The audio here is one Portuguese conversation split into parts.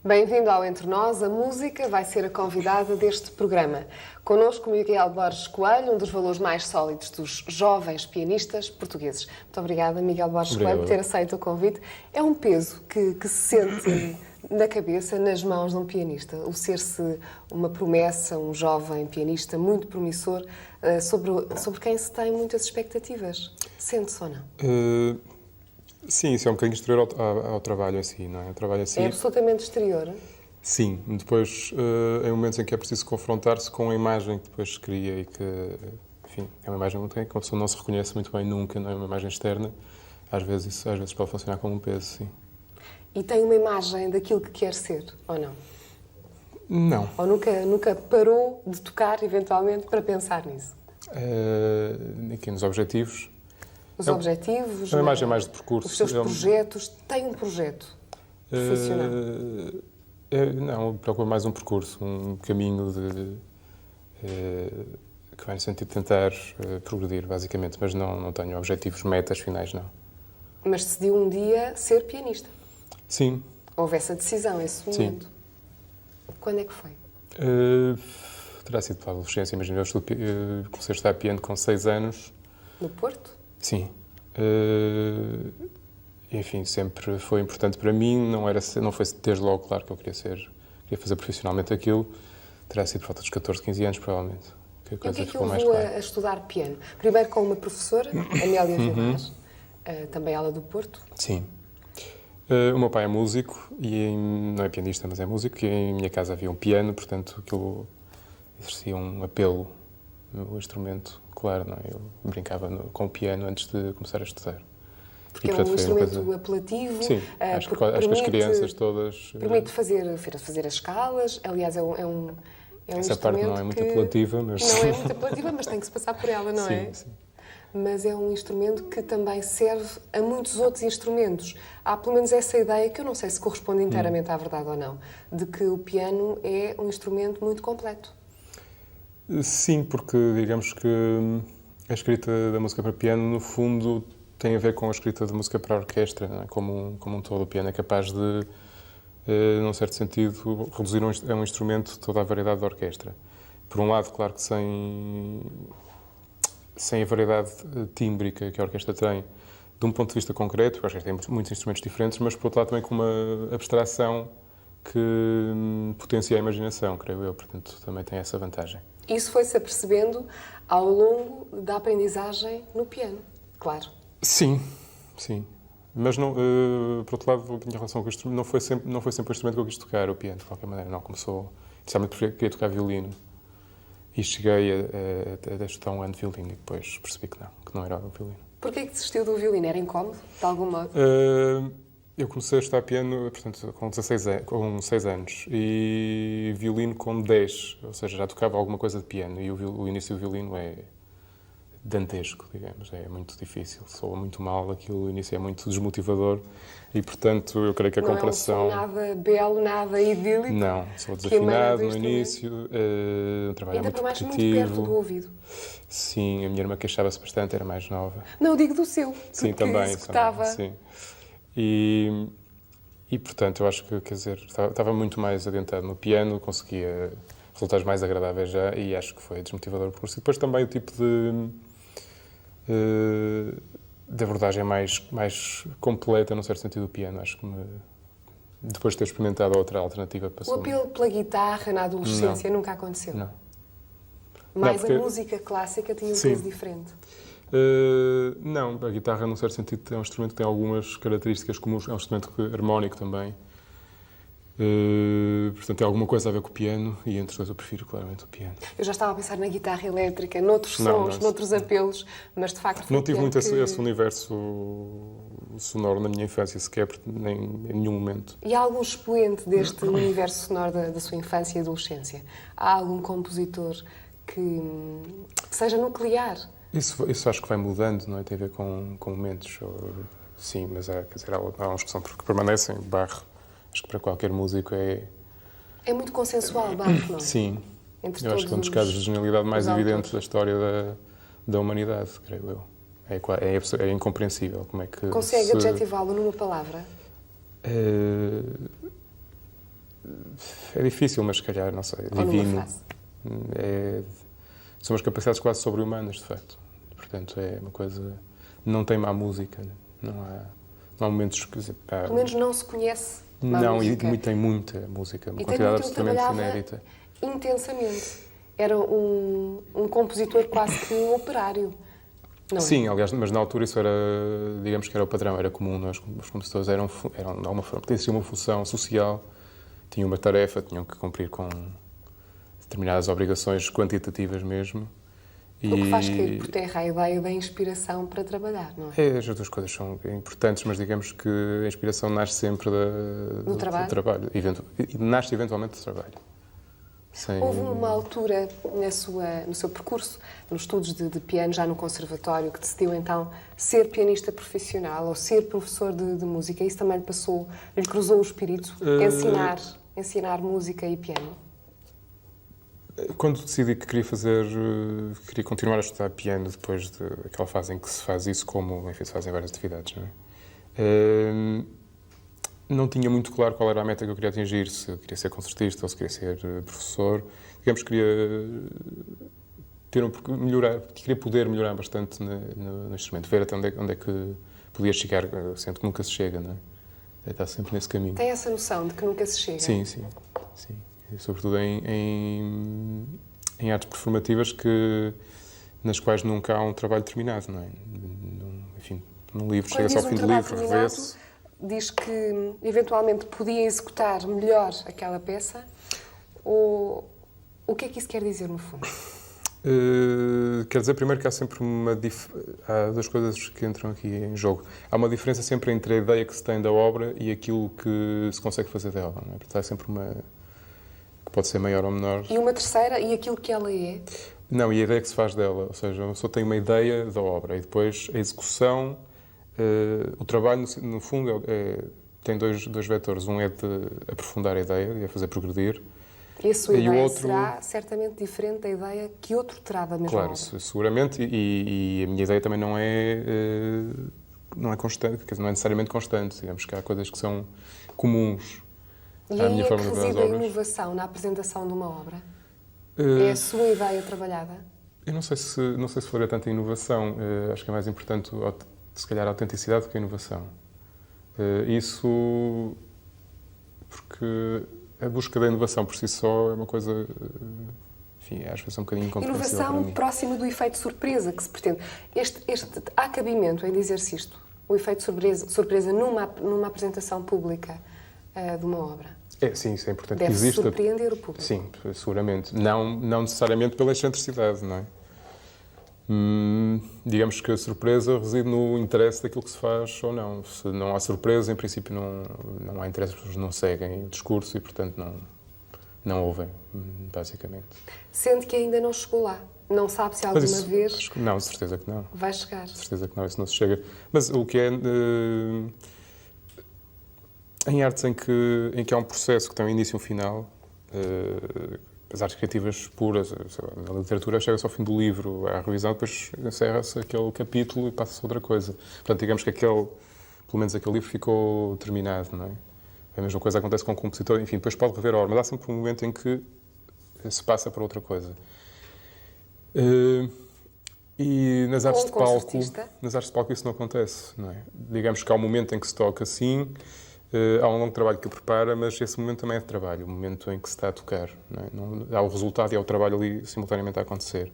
Bem-vindo ao Entre Nós. A música vai ser a convidada deste programa. Connosco Miguel Borges Coelho, um dos valores mais sólidos dos jovens pianistas portugueses. Muito obrigada, Miguel Borges Coelho, por ter aceito o convite. É um peso que se sente na cabeça, nas mãos de um pianista. O ser-se uma promessa, um jovem pianista muito promissor, sobre quem se tem muitas expectativas. Sente-se ou não? Sim, isso é um bocadinho exterior ao trabalho em si, não é? O trabalho em si... É absolutamente exterior? Sim. Depois, em momentos em que é preciso confrontar-se com a imagem que depois se cria e que, enfim, é uma imagem que a pessoa não se reconhece muito bem nunca, não é uma imagem externa. Às vezes pode funcionar como um peso, sim. E tem uma imagem daquilo que quer ser, ou não? Não. Ou nunca parou de tocar, eventualmente, para pensar nisso? Aqui nos objetivos... Os objetivos, a imagem mais de percurso. Os seus projetos. Tem um projeto profissional? Não, procuro mais um percurso, um caminho que vai no sentido de tentar progredir, basicamente, mas não tenho objetivos, metas finais, não. Mas decidiu um dia ser pianista? Sim. Houve essa decisão, esse momento? Sim. Quando é que foi? Terá sido para a adolescência, imagina, eu comecei a estudar piano com 6 anos. No Porto? Sim. Enfim, sempre foi importante para mim, não foi desde logo claro que eu queria fazer profissionalmente aquilo. Terá sido por volta dos 14, 15 anos, provavelmente. E o que é que o levou a estudar piano? Primeiro com uma professora, Amélia Vilar, também ela do Porto? Sim. O meu pai é músico, não é pianista, mas é músico, e em minha casa havia um piano, portanto aquilo exercia um apelo no instrumento, claro, não é? Eu brincava com o piano antes de começar a estudar. Porque é um instrumento apelativo. Sim, acho que as crianças todas... Permite fazer as escalas, aliás, é um essa parte não é muito apelativa, mas... Não é muito apelativa, mas tem que se passar por ela, não é? Sim. Mas é um instrumento que também serve a muitos outros instrumentos. Há pelo menos essa ideia, que eu não sei se corresponde inteiramente à verdade ou não, de que o piano é um instrumento muito completo. Sim, porque digamos que a escrita da música para piano, no fundo, tem a ver com a escrita da música para a orquestra, não é? Como um todo. O piano é capaz de, num certo sentido, reduzir a um instrumento toda a variedade da orquestra. Por um lado, claro que sem a variedade tímbrica que a orquestra tem, de um ponto de vista concreto, a orquestra tem muitos instrumentos diferentes, mas, por outro lado, também com uma abstração que potencia a imaginação, creio eu. Portanto, também tem essa vantagem. Isso foi-se apercebendo ao longo da aprendizagem no piano, claro. Sim. Mas, não, por outro lado, a minha relação com o instrumento não foi sempre o instrumento que eu quis tocar, o piano, de qualquer maneira. Não, começou... Inicialmente queria tocar violino. E cheguei a estudar um ano de violino e depois percebi que não era o violino. Porquê que desistiu do violino? Era incómodo, de algum modo? Eu comecei a estudar piano, portanto, com 6 anos e violino com 10, ou seja, já tocava alguma coisa de piano e o início do violino é dantesco, digamos, é muito difícil, soa muito mal, o início é muito desmotivador e, portanto, eu creio que a comparação... Não é um som nada belo, nada idílico? Não, sou desafinado no início, um trabalho muito repetitivo. Muito perto do ouvido. Sim, a minha irmã queixava-se bastante, era mais nova. Não, digo do seu. Sim, também. Sim. E, portanto, eu acho que, quer dizer, estava muito mais adiantado no piano, conseguia resultados mais agradáveis já e acho que foi desmotivador o percurso. E depois também o tipo de abordagem mais completa, num certo sentido, do piano. Acho que depois de ter experimentado outra alternativa passou. O apelo pela guitarra na adolescência nunca aconteceu? Não. Mas a música clássica tinha um peso diferente? Não, a guitarra, num certo sentido, é um instrumento que tem algumas características comuns. É um instrumento harmónico também. Portanto, tem alguma coisa a ver com o piano e entre os dois eu prefiro claramente o piano. Eu já estava a pensar na guitarra elétrica, noutros sons, noutros apelos, mas de facto... Não tive muito esse universo sonoro na minha infância sequer, nem em nenhum momento. E há algum expoente deste universo sonoro da sua infância e adolescência? Há algum compositor que seja nuclear? Isso acho que vai mudando, não é? Tem a ver com momentos. Sim, mas há uns que permanecem. Bach, acho que para qualquer músico é muito consensual, Bach, não é? Sim. Eu acho que é um dos casos de genialidade mais evidentes da história da humanidade, creio eu. É incompreensível como é que... Consegue adjetivá-lo numa palavra? É difícil, mas se calhar, não sei, Ou divino. numa frase. São umas capacidades quase sobre-humanas, de facto. Portanto, é uma coisa... Não tem má música, não há momentos que... Pelo menos não se conhece má Não, música. E tem muita música, uma E quantidade tem muito, absolutamente trabalhava inédita. intensamente. Era um compositor quase que um operário. Não é? Sim, aliás, mas na altura isso era, digamos que era o padrão, era comum. Nós, os compositores eram de alguma forma, tinham uma função social, tinham uma tarefa, tinham que cumprir com determinadas obrigações quantitativas mesmo. O que faz cair por terra a ideia da inspiração para trabalhar, não é? As duas coisas são importantes, mas digamos que a inspiração nasce sempre do trabalho. Nasce eventualmente do trabalho. Houve uma altura no seu percurso, nos estudos de piano, já no conservatório, que decidiu então ser pianista profissional ou ser professor de música. Isso também lhe cruzou o espírito, ensinar música e piano? Quando decidi que queria continuar a estudar piano depois daquela fase em que se faz isso, como enfim, se fazem várias atividades, não é? Não tinha muito claro qual era a meta que eu queria atingir, se eu queria ser concertista ou se queria ser professor. Digamos que queria poder melhorar bastante no instrumento, ver até onde é que podia chegar, sendo que nunca se chega, não é? Está sempre nesse caminho. Tem essa noção de que nunca se chega? Sim. E, sobretudo em artes performativas nas quais nunca há um trabalho terminado, não é? Enfim, num livro, chega-se ao fim do livro, revê-se. Diz que eventualmente podia executar melhor aquela peça, ou o que é que isso quer dizer no fundo? Quer dizer, primeiro que há sempre há duas coisas que entram aqui em jogo. Há uma diferença sempre entre a ideia que se tem da obra e aquilo que se consegue fazer dela, não é? Portanto, há sempre uma que pode ser maior ou menor. E uma terceira, e aquilo que ela é? Não, e a ideia que se faz dela, ou seja, a pessoa tem uma ideia da obra e depois a execução. O trabalho, no fundo, tem dois vetores. Um é de aprofundar a ideia, de a fazer progredir. E a sua ideia será certamente diferente da ideia que outro terá da mesma obra. Claro, seguramente. E a minha ideia também não é constante, quer dizer, não é necessariamente constante. Digamos que há coisas que são comuns à minha forma de ver as obras. E aí é que reside a inovação na apresentação de uma obra? É a sua ideia trabalhada? Eu não sei se faria tanta inovação. Acho que é mais importante, se calhar, a autenticidade do que a inovação. Isso porque a busca da inovação por si só é uma coisa, enfim, às vezes é um bocadinho incompreensível para mim. Inovação próxima do efeito surpresa que se pretende. Há cabimento em dizer-se isto? O efeito surpresa numa apresentação pública de uma obra? Sim, isso é importante que exista. Deve surpreender o público. Sim, seguramente. Não necessariamente pela excentricidade, não é? Digamos que a surpresa reside no interesse daquilo que se faz ou não. Se não há surpresa, em princípio não há interesse, as pessoas não seguem o discurso e, portanto, não ouvem, basicamente. Sente que ainda não chegou lá? Não sabe se alguma vez... Não, de certeza que não. Vai chegar? De certeza que não, isso não se chega. Mas o que é... Em artes em que há um processo que tem um início e um final... As artes criativas puras, a literatura chega-se ao fim do livro, à revisão, depois encerra-se aquele capítulo e passa-se outra coisa. Portanto, digamos que pelo menos aquele livro ficou terminado, não é? A mesma coisa acontece com o compositor, enfim, depois pode rever a obra, mas há sempre um momento em que se passa para outra coisa. E nas artes de palco isso não acontece, não é? Digamos que há um momento em que se toca assim, há um longo trabalho que o prepara, mas esse momento também é de trabalho, o momento em que se está a tocar. Não é? Há o resultado e há o trabalho ali simultaneamente a acontecer.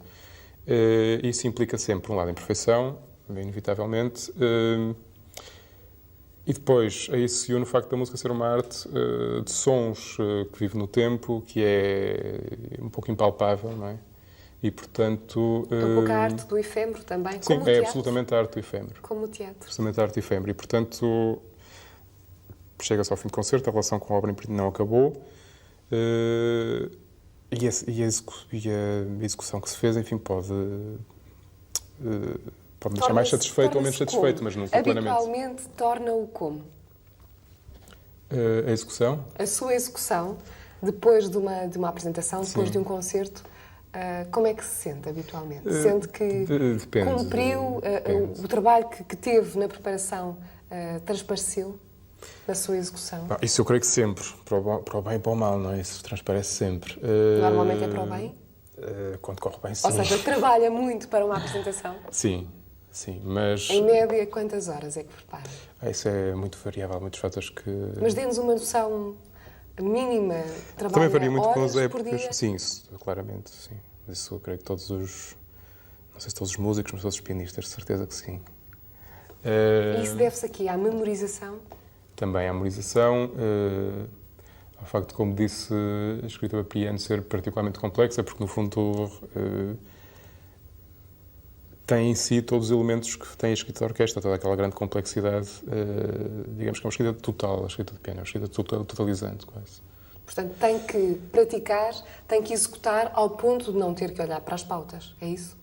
Isso implica sempre, por um lado, imperfeição, inevitavelmente, e depois a isso se une o facto da música ser uma arte de sons que vive no tempo, que é um pouco impalpável, não é? E, portanto... É um pouco a arte do efêmero também, sim, como o teatro. Sim, é absolutamente a arte do efêmero. Como o teatro. Absolutamente a arte do efêmero. E, portanto... Chega-se ao fim do concerto, a relação com a obra não acabou e a execução que se fez, enfim, pode me deixar mais satisfeito ou menos satisfeito, mas nunca plenamente. Habitualmente torna-o como? A execução? A sua execução, depois de uma apresentação, depois de um concerto, como é que se sente habitualmente? Sente que depende, cumpriu o trabalho que teve na preparação, transpareceu? na sua execução? Não, isso eu creio que sempre, para o bem e para o mal, não é? Isso transparece sempre. Normalmente é para o bem? Quando corre bem, sim. Ou seja, trabalha muito para uma apresentação? Sim, mas... Em média, quantas horas é que prepara? Isso é muito variável, há muitos fatores que... Mas dê-nos uma noção mínima. Trabalha Também varia muito com as horas por épocas. dia? Sim, isso, claramente, sim. Isso eu creio que todos os... Não sei se todos os músicos, mas todos os pianistas, de certeza que sim. E isso deve-se aqui à memorização? Também à memorização, ao facto, como disse, a escrita para piano ser particularmente complexa, porque no fundo tem em si todos os elementos que tem a escrita de orquestra, toda aquela grande complexidade, digamos que é uma escrita total, a escrita de piano, é uma escrita totalizante quase. Portanto, tem que praticar, tem que executar ao ponto de não ter que olhar para as pautas, é isso?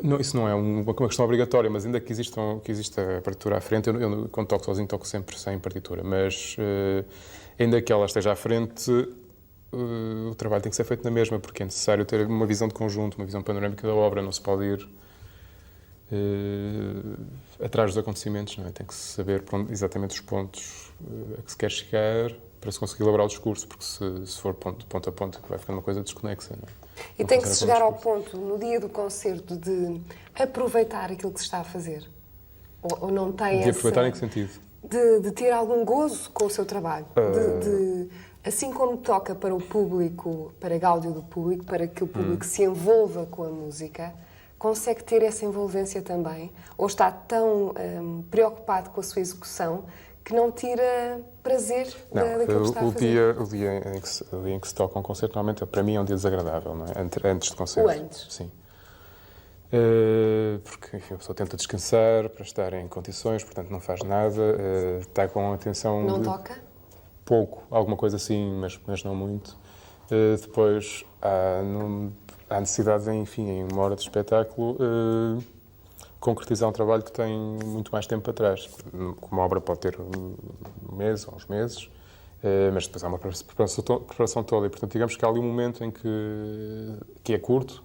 Não, isso não é uma questão obrigatória, mas ainda que exista a partitura à frente, eu quando toco sozinho toco sempre sem partitura, mas ainda que ela esteja à frente, o trabalho tem que ser feito na mesma, porque é necessário ter uma visão de conjunto, uma visão panorâmica da obra, não se pode ir atrás dos acontecimentos, não é? Tem que se saber exatamente os pontos a que se quer chegar para se conseguir elaborar o discurso, porque se for ponto a ponto, vai ficando uma coisa desconexa, não é? E tem que se chegar ao ponto, no dia do concerto, de aproveitar aquilo que se está a fazer? Ou não tem De aproveitar em que sentido? De ter algum gozo com o seu trabalho? Assim como toca para o público, para a gáudio do público, para que o público se envolva com a música, consegue ter essa envolvência também? Ou está tão preocupado com a sua execução que não tira prazer daquilo que está a fazer? O dia em que se toca um concerto, normalmente, para mim, é um dia desagradável, não é? Antes do concerto. O antes? Sim. Porque, enfim, a pessoa tenta descansar para estar em condições, portanto, não faz nada, está com atenção... Não toca? Pouco, alguma coisa assim, mas não muito. Depois, há necessidade, enfim, em uma hora de espetáculo, concretizar um trabalho que tem muito mais tempo atrás. Uma obra pode ter um mês ou uns meses, mas depois há uma preparação toda. E, portanto, digamos que há ali um momento em que é curto,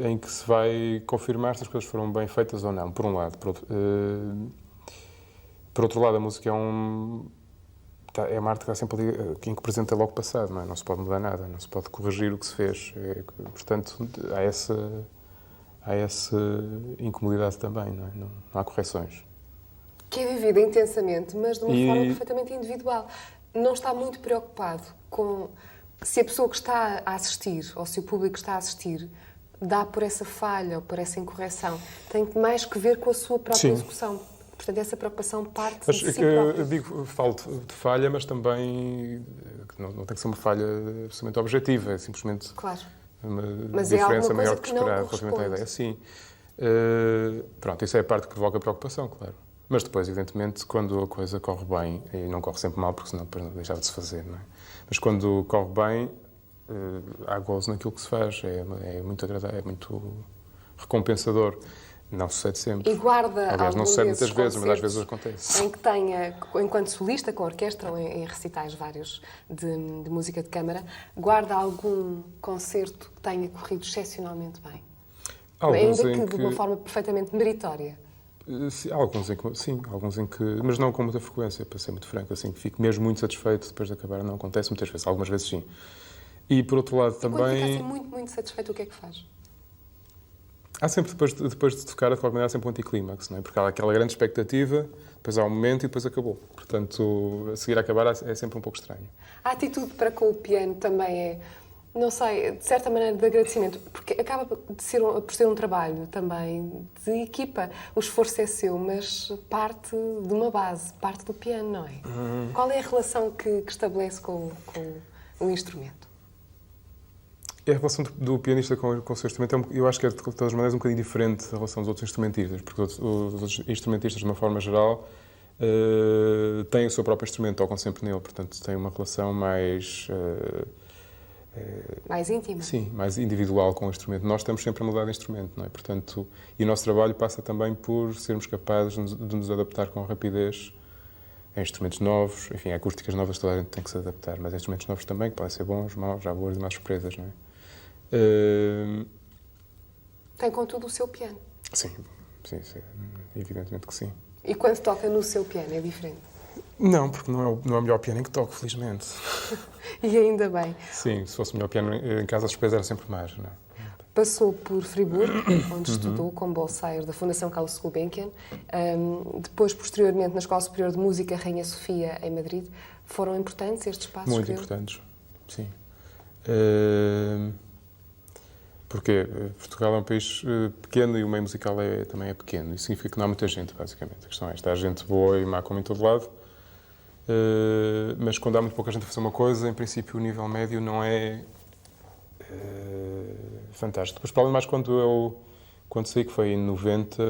em que se vai confirmar se as coisas foram bem feitas ou não, por um lado. Por outro lado, a música é uma arte que está sempre ali, em que presente é logo passado, não é? Não se pode mudar nada, não se pode corrigir o que se fez. Portanto, há essa incomodidade também, não é? Não há correções. Que é vivida intensamente, mas de uma forma perfeitamente individual. Não está muito preocupado com se a pessoa que está a assistir, ou se o público que está a assistir, dá por essa falha ou por essa incorreção. Tem mais que ver com a sua própria execução. Portanto, essa preocupação parte de si próprio. Falo de falha, mas também não tem que ser uma falha absolutamente objetiva, é simplesmente uma diferença maior do que esperado relativamente à ideia. Sim. Pronto, isso é a parte que provoca preocupação, claro. Mas depois, evidentemente, quando a coisa corre bem, e não corre sempre mal, porque senão depois não deixava de se fazer, não é? Mas quando corre bem, há gozo naquilo que se faz, é muito agradável, é muito recompensador. Não sucede sempre. E guarda Aliás, não sucede muitas vezes, mas às vezes acontece. Em que tenha, enquanto solista, com orquestra ou em recitais vários de música de câmara, guarda algum concerto que tenha corrido excepcionalmente bem? Ainda que de uma forma perfeitamente meritória. Alguns em que... Mas não com muita frequência, para ser muito franco, assim, que fico mesmo muito satisfeito depois de acabar. Não acontece muitas vezes, algumas vezes sim. E, por outro lado, também... Quando fica assim muito, muito satisfeito, o que é que faz? Há sempre, depois de tocar, de qualquer maneira, há sempre um anticlímax, não é? Porque há aquela grande expectativa, depois há um momento e depois acabou. Portanto, a seguir a acabar é sempre um pouco estranho. A atitude para com o piano também é, não sei, de certa maneira, de agradecimento, porque acaba por ser um trabalho também de equipa. O esforço é seu, mas parte de uma base, parte do piano, não é? Qual é a relação que estabelece com o instrumento? A relação do pianista com o seu instrumento, eu acho que é, de todas as maneiras, um bocadinho diferente da relação dos outros instrumentistas, porque os outros instrumentistas, de uma forma geral, têm o seu próprio instrumento, tocam sempre nele, portanto, têm uma relação mais... mais íntima? Sim, mais individual com o instrumento. Nós estamos sempre a mudar de instrumento, não é? Portanto, e o nosso trabalho passa também por sermos capazes de nos adaptar com rapidez a instrumentos novos, enfim, a acústicas novas toda a gente tem que se adaptar, mas a instrumentos novos também, que podem ser bons, maus, já boas e mais surpresas, não é? Tem, contudo, o seu piano. Sim, evidentemente que sim. E quando toca no seu piano, é diferente? Não, porque não é o melhor piano em que toco, felizmente. E ainda bem. Sim, se fosse o melhor piano em casa, as despesas eram sempre mais, não é? Passou por Friburgo, onde estudou como bolseiro da Fundação Carlos Gulbenkian. Depois, posteriormente, na Escola Superior de Música Rainha Sofia, em Madrid. Foram importantes estes passos? Muito importantes, sim. Porque Portugal é um país pequeno e o meio musical também é pequeno. Isso significa que não há muita gente, basicamente. A questão é esta: há gente boa e má como em todo lado. Mas quando há muito pouca gente a fazer uma coisa, em princípio o nível médio não é fantástico. Depois, para além de mais, quando saí, que foi em 90,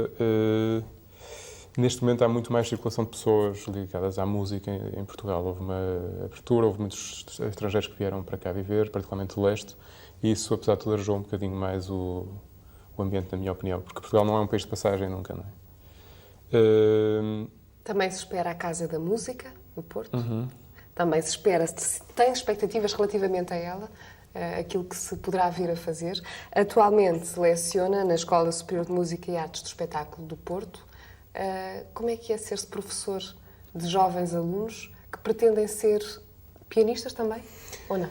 neste momento há muito mais circulação de pessoas ligadas à música em Portugal. Houve uma abertura, houve muitos estrangeiros que vieram para cá viver, particularmente do leste, e isso, apesar de tudo, ajudou um bocadinho mais o ambiente, na minha opinião, porque Portugal não é um país de passagem nunca, não é? Também se espera a Casa da Música, no Porto. Também se espera, tem expectativas relativamente a ela, aquilo que se poderá vir a fazer. Atualmente leciona na Escola Superior de Música e Artes do Espetáculo do Porto. Como é que é ser-se professor de jovens alunos que pretendem ser pianistas também, ou não?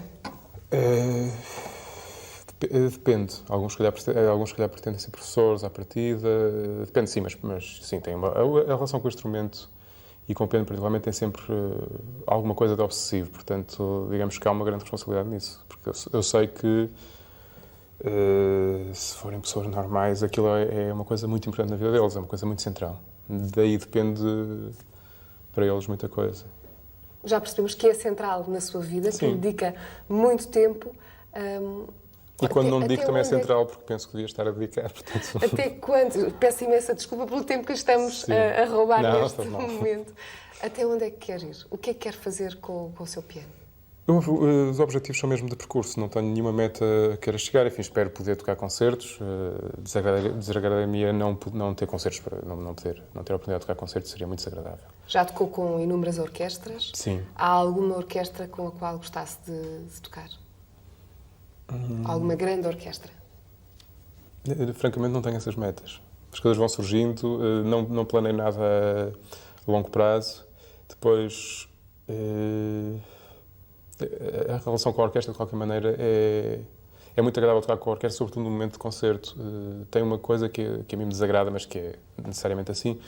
Depende. Alguns, se calhar, pretendem ser professores à partida. Depende, sim, mas sim, tem a relação com o instrumento e com o piano, particularmente, tem sempre alguma coisa de obsessivo. Portanto, digamos que há uma grande responsabilidade nisso. Porque eu sei que, se forem pessoas normais, aquilo é uma coisa muito importante na vida deles, é uma coisa muito central. Daí depende, para eles, muita coisa. Já percebemos que é central na sua vida, que lhe dedica muito tempo. E quando não dedico também é central, porque penso que devia estar a dedicar. Portanto... Até quando? Peço imensa desculpa pelo tempo que estamos a roubar neste momento. Até onde é que quer ir? O que é que quer fazer com o seu piano? Os objetivos são mesmo de percurso, não tenho nenhuma meta a queira chegar. Enfim, espero poder tocar concertos. Desagradaria-me não ter concertos, não ter a oportunidade de tocar concertos, seria muito desagradável. Já tocou com inúmeras orquestras? Sim. Há alguma orquestra com a qual gostasse de tocar? Alguma grande orquestra? Francamente, não tenho essas metas. As coisas vão surgindo, não planeio nada a longo prazo. Depois, a relação com a orquestra, de qualquer maneira, é muito agradável tocar com a orquestra, sobretudo no momento de concerto. Tem uma coisa que a mim me desagrada, mas que é necessariamente assim,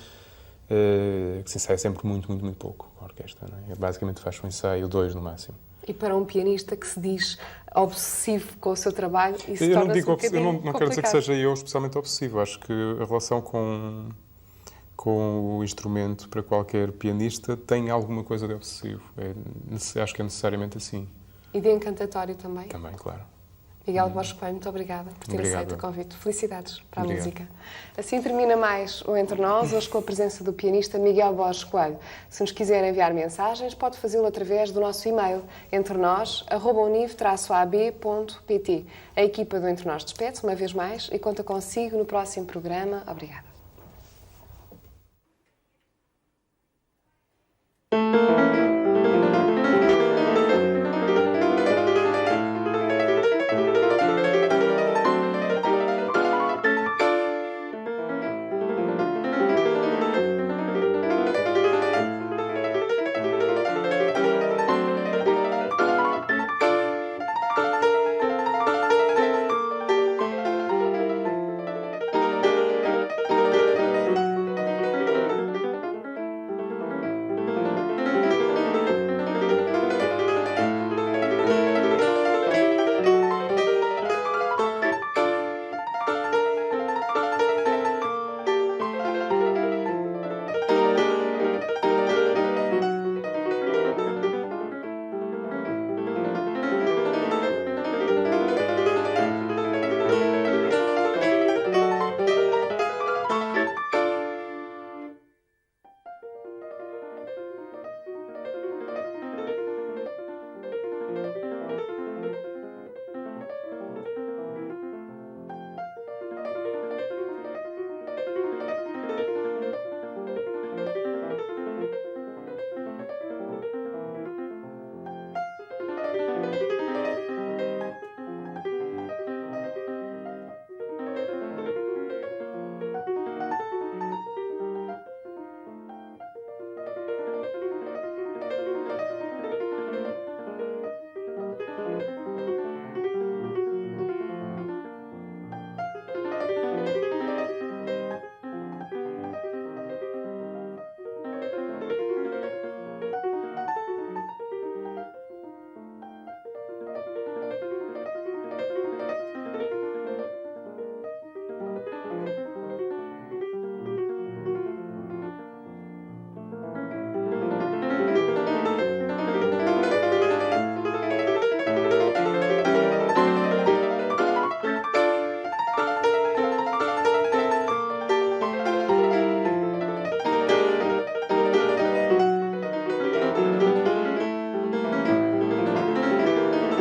que se ensaia sempre muito, muito, muito pouco com a orquestra. Não é? Basicamente faz um ensaio, 2 no máximo. E para um pianista que se diz obsessivo com o seu trabalho, isso eu torna-se um bocadinho não quero dizer que seja eu especialmente obsessivo. Acho que a relação com o instrumento para qualquer pianista tem alguma coisa de obsessivo. Acho que é necessariamente assim. E de encantatório também? Também, claro. Miguel Borges Coelho, muito obrigada por ter aceito o convite. Felicidades para a Obrigado. música. Assim termina mais o Entre Nós, hoje com a presença do pianista Miguel Borges Coelho. Se nos quiser enviar mensagens, pode fazê-lo através do nosso e-mail entrenos@univ-ab.pt. A equipa do Entre Nós despede-se uma vez mais e conta consigo no próximo programa. Obrigada.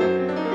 Obrigada.